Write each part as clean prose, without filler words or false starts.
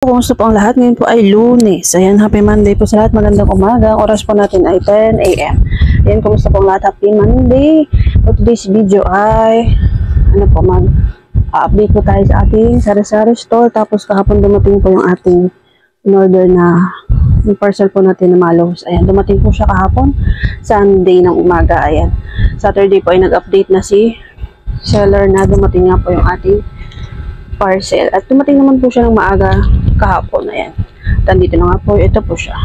Kumusta po ang lahat? Ngayon po ay Lunes. Ayan, happy Monday po sa lahat. Magandang umaga. Ang oras po natin ay 10 a.m. Ayan, kumusta po ang lahat? Happy Monday. For today's video ay update po tayo sa ating sari-sari store. Tapos kahapon dumating po yung ating in-order na yung parcel po natin na malos. Ayan, dumating po siya kahapon. Sunday ng umaga. Ayan. Saturday po ay nag-update na si seller na dumating nga po yung ating parcel. At dumating naman po siya ng maaga kahapon. Ayan. Tandito na nga po. Ito po siya.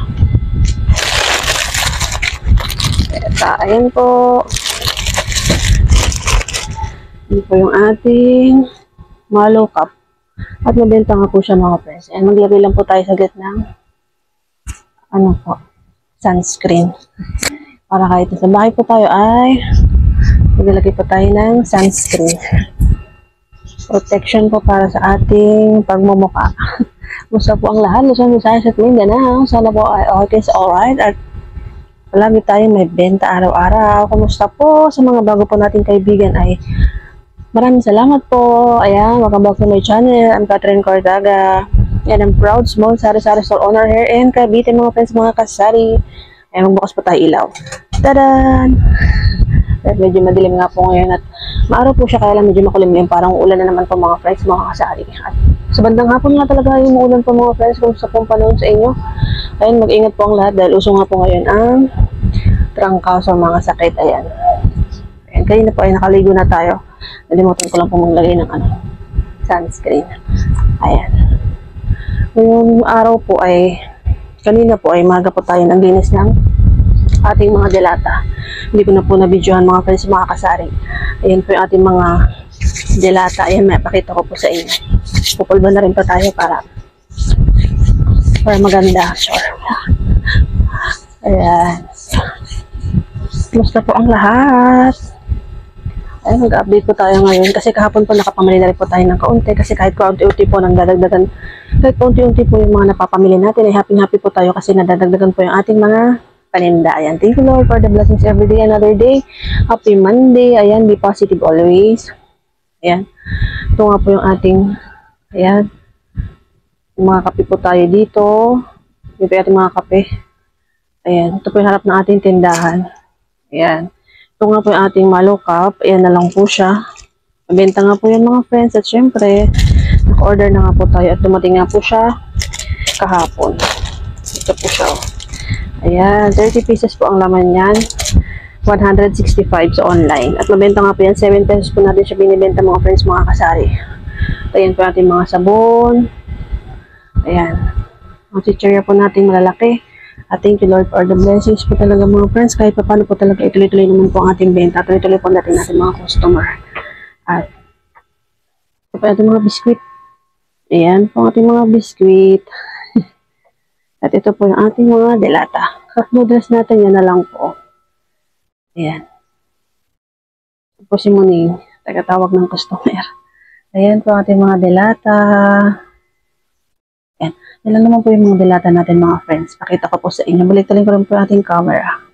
Ayan po. Ito po yung ating Malo cup. At nabenta nga po siya mga friends. Ayan. Maglagay lang po tayo saglit ng sunscreen. Para kahit sa bahay po tayo ay maglagay po tayo ng sunscreen. Protection po para sa ating pagmumukha. Musta po ang lahat, Luzon, Visayas at Mindanao. Sana po ay okay sa alright at palagi tayong may benta araw-araw. Kumusta po sa mga bago po nating kaibigan ay maraming salamat po. Ayan, welcome back to my channel. I'm Catherine Cordaga. Yan ang proud small sari-sari store owner here in Cavite mga friends, mga kasari. Ayan, magbukas po tayo ilaw. Tadan! Medyo madilim nga po ngayon at maaraw po siya, kaya lang medyo makulimlim. Parang ulan na naman po mga friends, mga kasari. At sa bandang hapon nga talaga yung uulan po mga friends kung sa pong panahon sa inyo. Ayan, mag-ingat po ang lahat dahil uso nga po ngayon ang trangkaso, mga sakit. Ayan. Ayan, kayo na po ay nakaligo na tayo. Nalimutan ko lang po maglagay ng sunscreen. Ayan. Yung araw po ay, kanina po ay maga po tayo naglinis ng ating mga delata. Hindi ko na po na-videohan mga friends, mga kasari. Ayan po yung ating mga delata. Ayan, may pakita ko po sa inyo. Pupulba na rin pa tayo para maganda. Sure. Ayan. Kumusta po ang lahat? Ayan, mag-update po tayo ngayon. Kasi kahapon po nakapamili na rin po tayo ng kaunti. Kasi kahit kaunti-unti po nang dadagdagan, kahit kaunti-unti po yung mga napapamili natin, ay happy-happy po tayo kasi nadadagdagan po yung ating mga paninda. Ayan, thank you Lord for the blessings every day, another day. Happy Monday. Ayan, be positive always. Ayan. Ito nga po yung ating, ayan, mga kape po tayo dito. Ito yung ating mga kape. Ayan, ito po yung harap ng ating tindahan. Ayan. Ito nga po yung ating Malo cup. Ayan na lang po siya. Mabenta nga po yan mga friends. At syempre, naka-order na nga po tayo. At dumating nga po siya kahapon. Ito po siya. Ayan, 30 pieces po ang laman yan. 165 sa online. At mabenta nga po yan. 7 pesos po natin siya binibenta mga friends, mga kasari. Ayan po natin mga sabon. Ayan. Ang chichirya po natin malalaki. At thank you Lord for the blessings po talaga mga friends. Kahit pa paano po talaga ituloy-tuloy naman po ang ating benta. Tuloy-tuloy po natin mga customer. At ito po natin mga biskuit. Ayan po ang ating mga biskuit. At ito po yung ating mga delata. Cup noodles natin, yan na lang po. Ayan. Ito po si Muning, tagatawag ng customer. Ayan po ating mga delata. Ayan. Yan naman po yung mga delata natin mga friends. Pakita ko po sa inyo. Balik-taling ko rin po yung ating camera.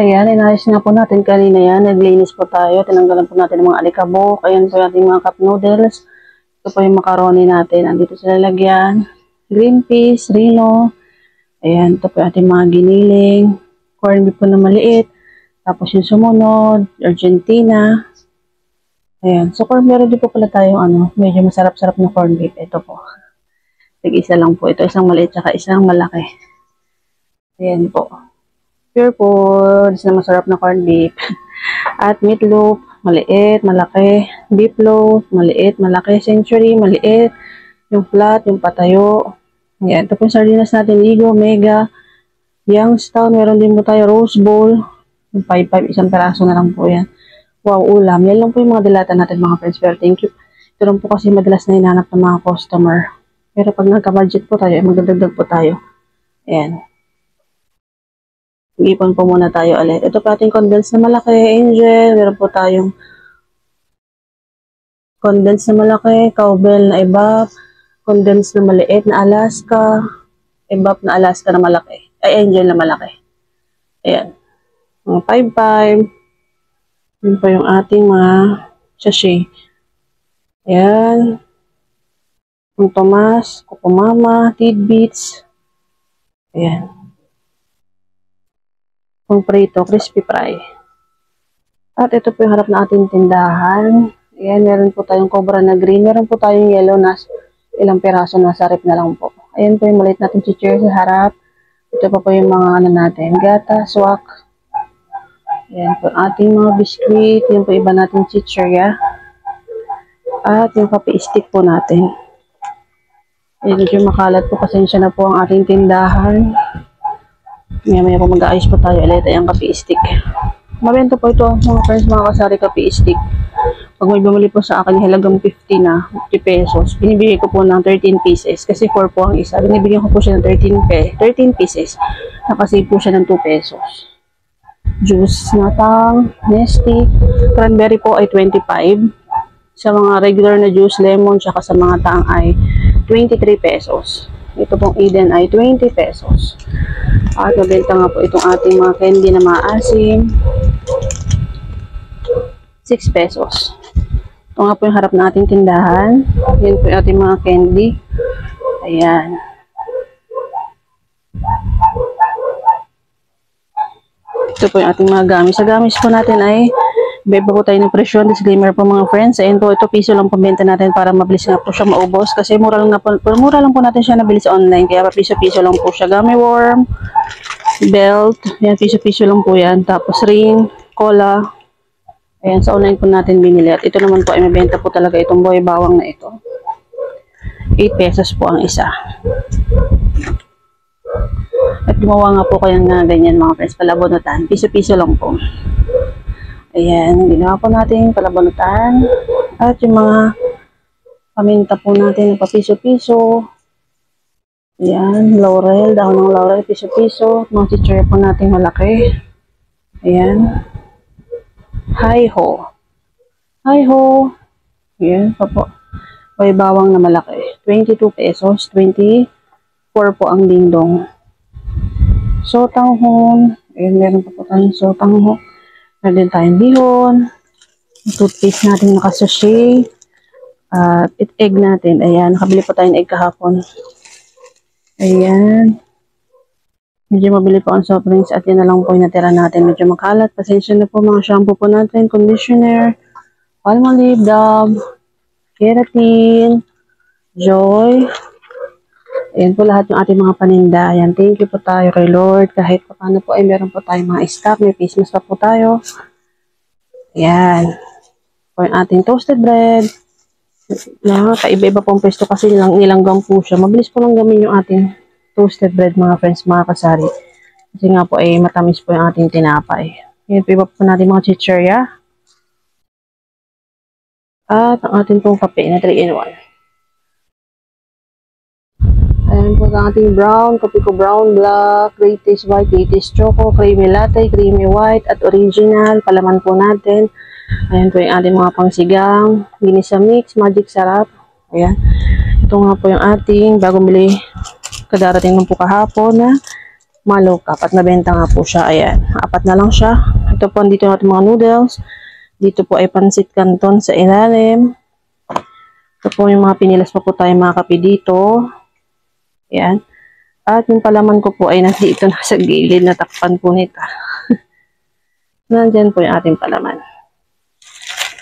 Ayan, inayos nga po natin kanina yan. Naglinis po tayo. Tinanggalan po natin ng mga alikabok. Ayan po yung ating mga cup noodles. Ito po yung macaroni natin. Andito sa lalagyan. Green peas, rino. Ayan, ito po yung ating mga giniling. Corn beef po na maliit. Tapos yung sumunod, Argentina. Ayan. So, meron din po pala tayong medyo masarap-sarap na corn beef. Ito po. Tig-isa lang po. Ito isang maliit tsaka isang malaki. Ayan po. Pure foods na masarap na corn beef. At meatloaf, maliit, malaki. Beef loaf, maliit, malaki. Century, maliit. Yung flat, yung patayo. Ayan, ito po yung sardinas natin, Ligo, Mega, Youngstown, meron din po tayo, Rose Bowl, yung 5-5, isang peraso na lang po yan. Wow, ulam. Yan lang po yung mga dilata natin mga friends, pero thank you. Ito lang po kasi madalas na hinahanap ng mga customer. Pero pag nagka-budget po tayo, ay magdadagdag po tayo. Ayan. Ipon po muna tayo ulit. Ito po ating condensed na malaki, Angel, meron po tayong condensed na malaki, cowbell na iba, condensed na maliit na Alaska, ebap na Alaska na malaki, ay Angel na malaki. Ayan. Mga 5-5. Yun po yung ating mga sachet. Ayan. Kung Tomas, Kukumama, Tidbits. Ayan. Kung Prito, Crispy Fry. At ito po yung harap na ating tindahan. Ayan, meron po tayong cobra na green. Meron po tayong yellow na ilang piraso na sa rep na lang po. Ayan po yung maliit natin chichir sa harap. Ito pa po yung mga ano natin, gata, swak. Ayan po ating mga biskuit. Yan po iba natin chichirya. At yung kape stick po natin. Ayan, medyo makalat po. Pasensya na po ang ating tindahan. Maya po mag-aayos po tayo ulit yung kape stick. Mabenta po ito mga friends, mga kasari kape stick. Pag may bumili po sa akin, halagang 50 na, 50 pesos. Binibigay ko po ng 13 pieces. Kasi 4 po ang isa. Binibigyan ko po siya ng 13 pieces. Nakasave po siya ng 2 pesos. Juice na tang, Nesty. Cranberry po ay 25. Sa mga regular na juice, lemon, tsaka sa mga tang ay 23 pesos. Ito pong Eden ay 20 pesos. At mabenta nga po itong ating mga candy na maasim. 6 pesos. Ito nga po yung harap na ating tindahan. Yan po yung ating mga candy. Ayan. Ito po yung ating mga gamis. Sa gamis po natin ay beba po tayo ng presyon. Disclaimer po mga friends. Ayan po, ito piso lang pambenta natin para mabilis nga po siya maubos. Kasi mura lang po natin siya nabili sa online. Kaya piso-piso lang po siya. Gummy worm, belt. Ayan, piso-piso lang po yan. Tapos ring, cola. Ayan, sa online po natin binili. At ito naman po ay mabenta po talaga itong boy bawang na ito. 8 pesos po ang isa. At gumawa nga po kayo na ganyan mga friends, palabunutan. Piso-piso lang po. Ayan, ginawa po natin palabunutan. At yung mga paminta po natin, papiso-piso. Ayan, laurel, dahon ng laurel, piso-piso. Mga chichirya po natin malaki. Ayan. Hi-ho. Hi-ho. Ayan, pa po. May bawang na malaki. 22 pesos. 24 po ang dingdong. Sotanghon. Ayan, meron pa po tayong sotanghon. Meron din tayong bihon. Toothpaste natin nakasushi. At egg natin. Ayan, nakabili po tayong egg kahapon. Ayan. Medyo mabili po ang soft drinks at yun na lang po yung natira natin. Medyo makalat. Pasensya na po mga shampoo po natin. Conditioner. Palmolive, Dove. Keratin. Joy. Ayan po lahat yung ating mga paninda. Ayan, thank you po tayo kay Lord. Kahit pa paano po ay meron po tayong mga stock. May face mask pa po tayo. Ayan. Po yung ating toasted bread. Kaiba-iba pong pwesto kasi nilanggam po siya. Mabilis po lang gamin yung ating toasted bread mga friends, mga kasari. Kasi nga po ay matamis po yung ating tinapay. Yan po iba po natin mga chichirya. At ang ating pong kape na 3-in-1. Ayan po ang ating brown, kape ko brown, black, greatest white, greatest choco, creamy latte, creamy white, at original. Palaman po natin. Ayan po yung ating mga pangsigang, ginisa mix, magic sarap. Ayan. Ito nga po yung ating bagong bili. Kadarating lang po kahapon na malukap at nabenta nga po siya. Ayan, 4 na lang siya. Ito po, dito natin mga noodles. Dito po ay pansit canton sa ilalim. Ito po yung mga pinilas pa po tayo mga kape dito. Ayan. At yung palaman ko po ay nandito na sa gilid, natakpan po nito. Nandyan po yung ating palaman.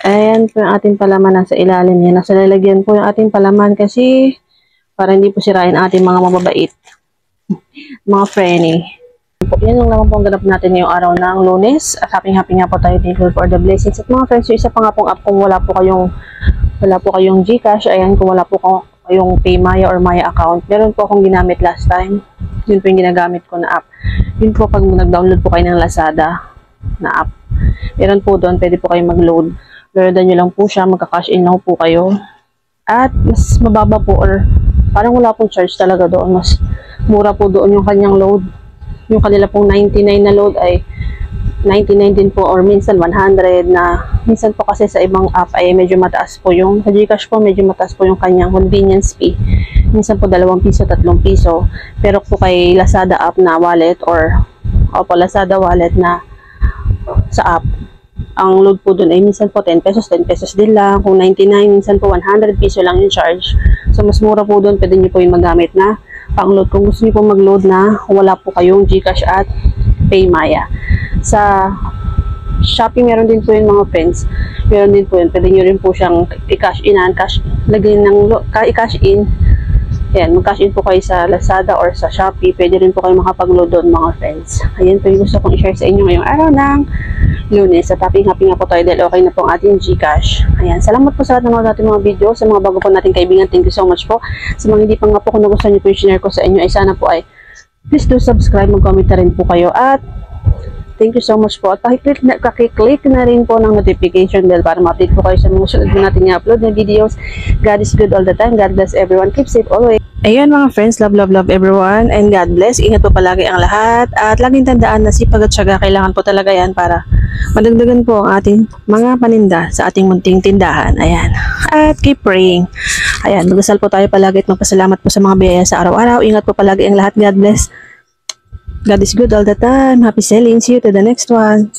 Ayan po yung ating palaman nasa ilalim niya. Nasa lalagyan po yung ating palaman kasi para hindi po sirain ating mga mababait. Mga friendly. Yan lang naman po ang ganap natin ngayong araw ng Lunes. At happy nga po tayo. Thank you for the blessings. At mga friends, yung isa pa nga pong app kung wala po kayong GCash, ayan, kung wala po kayong PayMaya or Maya account, meron po akong ginamit last time. Yun po yung ginagamit ko na app. Yun po pag nag-download po kayo ng Lazada na app. Meron po doon, pwede po kayong mag-load. Loadan nyo lang po siya, magka-cash in lang po kayo. At mas mababa po or parang wala pong charge talaga doon. Mas mura po doon yung kanyang load. Yung kanila pong 99 na load ay 99 din po or minsan 100 na. Minsan po kasi sa ibang app ay medyo mataas po yung, sa GCash po medyo mataas po yung kanyang convenience fee. Minsan po 2 piso, 3 piso. Pero po kay Lazada app na wallet or Lazada wallet na sa app, ang load po dun ay minsan po 10 pesos din lang. Kung 99, minsan po 100 piso lang yung charge. So, mas mura po doon. Pwede nyo po yung magamit na pang-load. Kung gusto nyo po mag-load na wala po kayong GCash at PayMaya. Sa Shopee, meron din po yun mga friends. Meron din po yun. Pwede nyo rin po siyang i-cash in. Lagyan ng i-cash in. Ayan, mag-cash in po kayo sa Lazada or sa Shopee. Pwede rin po kayo makapag-load doon mga friends. Ayan po yung gusto kong i-share sa inyo ngayong araw ng Lunes. At happy nga po tayo dahil okay na po ang ating GCash. Ayan, salamat po sa lahat ng mga dating mga video. Sa mga bago po nating kaibigan, thank you so much po. Sa mga hindi pa nga po kung nagustuhan nyo po yung share ko sa inyo, ay sana po ay please do subscribe, mag-comment na rin po kayo. At thank you so much po. At pakiclick na rin po ng notification bell para ma-update po kayo sa mga sunod na natin i-upload na videos. God is good all the time. God bless everyone. Keep safe always. Ayan mga friends, love everyone and God bless. Ingat po palagi ang lahat at laging tandaan na sipag at syaga kailangan po talaga yan para madagdagan po ang ating mga paninda sa ating munting tindahan. Ayan. At keep praying. Ayan, magdasal po tayo palagi at magpasalamat po sa mga biyaya sa araw-araw. Ingat po palagi ang lahat. God bless. God is good all the time. Happy selling. See you to the next one.